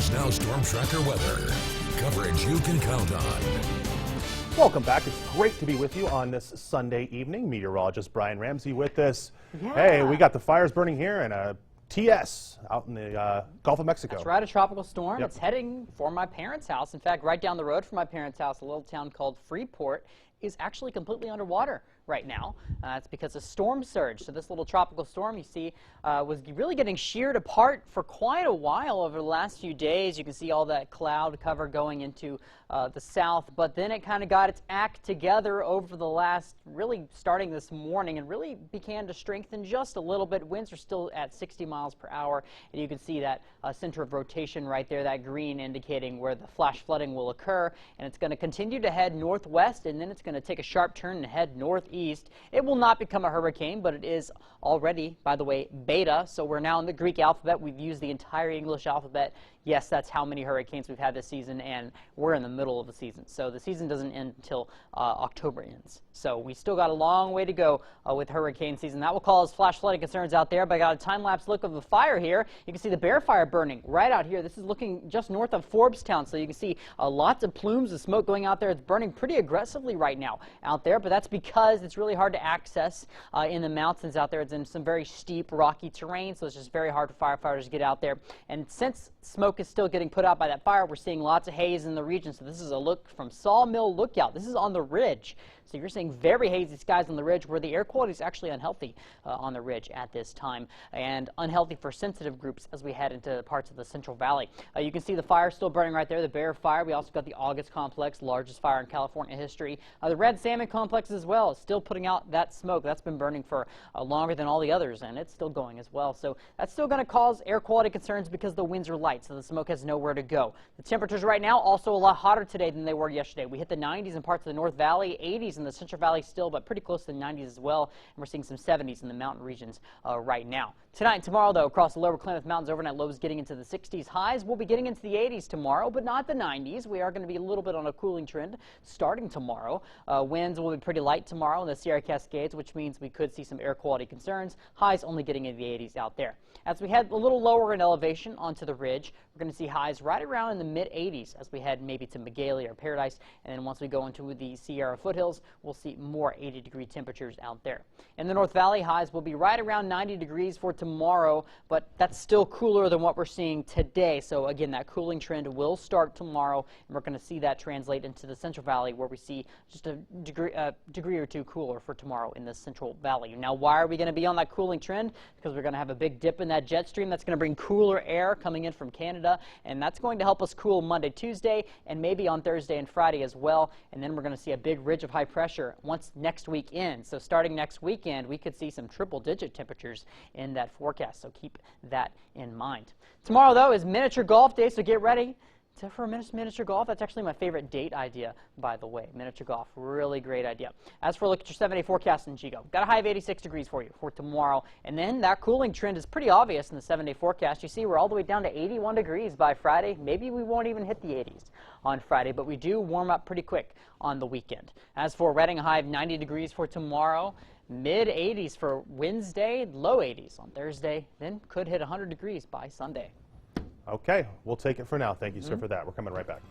Here's Now Storm Tracker weather. Coverage you can count on. Welcome back. It's great to be with you on this Sunday evening. Meteorologist Brian Ramsey with us. Yeah. Hey, we got the fires burning here and a TS out in the Gulf of Mexico. That's right, a tropical storm. Yep. It's heading for my parents' house. In fact, right down the road from my parents' house, a little town called Freeport is actually completely underwater right now. It's because of storm surge. So this little tropical storm you see was really getting sheared apart for quite a while over the last few days. You can see all that cloud cover going into the south, but then it kind of got its act together over the last, really starting this morning, and really began to strengthen just a little bit. Winds are still at 60 miles per hour, and you can see that center of rotation right there, that green indicating where the flash flooding will occur, and it's going to continue to head northwest, and then it's going to take a sharp turn and head northeast. It will not become a hurricane, but it is already, by the way, beta, so we're now in the Greek alphabet. We've used the entire English alphabet. Yes, that's how many hurricanes we've had this season, and we're in the middle of the season. So the season doesn't end until October ends. So we still got a long way to go with hurricane season. That will cause flash flooding concerns out there, but I got a time-lapse look of the fire here. You can see the Bear Fire burning right out here. This is looking just north of Forbestown, so you can see lots of plumes of smoke going out there. It's burning pretty aggressively right now out there, but that's because it's really hard to access in the mountains out there. It's in some very steep, rocky terrain, so it's just very hard for firefighters to get out there. And since smoke is still getting put out by that fire, we're seeing lots of haze in the region. So this is a look from Sawmill Lookout. This is on the ridge. So you're seeing very hazy skies on the ridge where the air quality is actually unhealthy on the ridge at this time, and unhealthy for sensitive groups as we head into parts of the Central Valley. You can see the fire still burning right there, the Bear Fire. We also got the August Complex, largest fire in California history. The Red Salmon Complex as well is still putting out that smoke. That's been burning for longer than all the others, and it's still going as well. So that's still going to cause air quality concerns because the winds are light, so the smoke has nowhere to go. The temperatures right now also a lot hotter today than they were yesterday. We hit the 90s in parts of the North Valley, 80s in the Central Valley still, but pretty close to the 90s as well, and we're seeing some 70s in the mountain regions right now. Tonight and tomorrow, though, across the lower Klamath Mountains, overnight lows getting into the 60s. Highs will be getting into the 80s tomorrow, but not the 90s. We are going to be a little bit on a cooling trend starting tomorrow. Winds will be pretty light tomorrow in the Sierra Cascades, which means we could see some air quality concerns. Highs only getting into the 80s out there. As we head a little lower in elevation onto the ridge, we're going to see highs right around in the mid-80s as we head maybe to Magalia or Paradise, and then once we go into the Sierra foothills, we'll see more 80-degree temperatures out there. In the North Valley, highs will be right around 90 degrees for tomorrow, but that's still cooler than what we're seeing today. So again, that cooling trend will start tomorrow, and we're going to see that translate into the Central Valley, where we see just a degree or two cooler for tomorrow in the Central Valley. Now, why are we going to be on that cooling trend? Because we're going to have a big dip in that jet stream. That's going to bring cooler air coming in from Canada, and that's going to help us cool Monday, Tuesday, and maybe on Thursday and Friday as well. And then we're going to see a big ridge of high pressure once next week ends. So starting next weekend, we could see some triple-digit temperatures in that forecast, so keep that in mind. Tomorrow, though, is miniature golf day, so get ready for miniature golf. That's actually my favorite date idea, by the way. Miniature golf, really great idea. As for a look at your 7-day forecast in Chico, got a high of 86 degrees for you for tomorrow. And then that cooling trend is pretty obvious in the 7-day forecast. You see we're all the way down to 81 degrees by Friday. Maybe we won't even hit the 80s on Friday, but we do warm up pretty quick on the weekend. As for Redding, a high of 90 degrees for tomorrow. Mid-80s for Wednesday, low 80s on Thursday, then could hit 100 degrees by Sunday. Okay, we'll take it for now. Thank you, sir, for that. We're coming right back.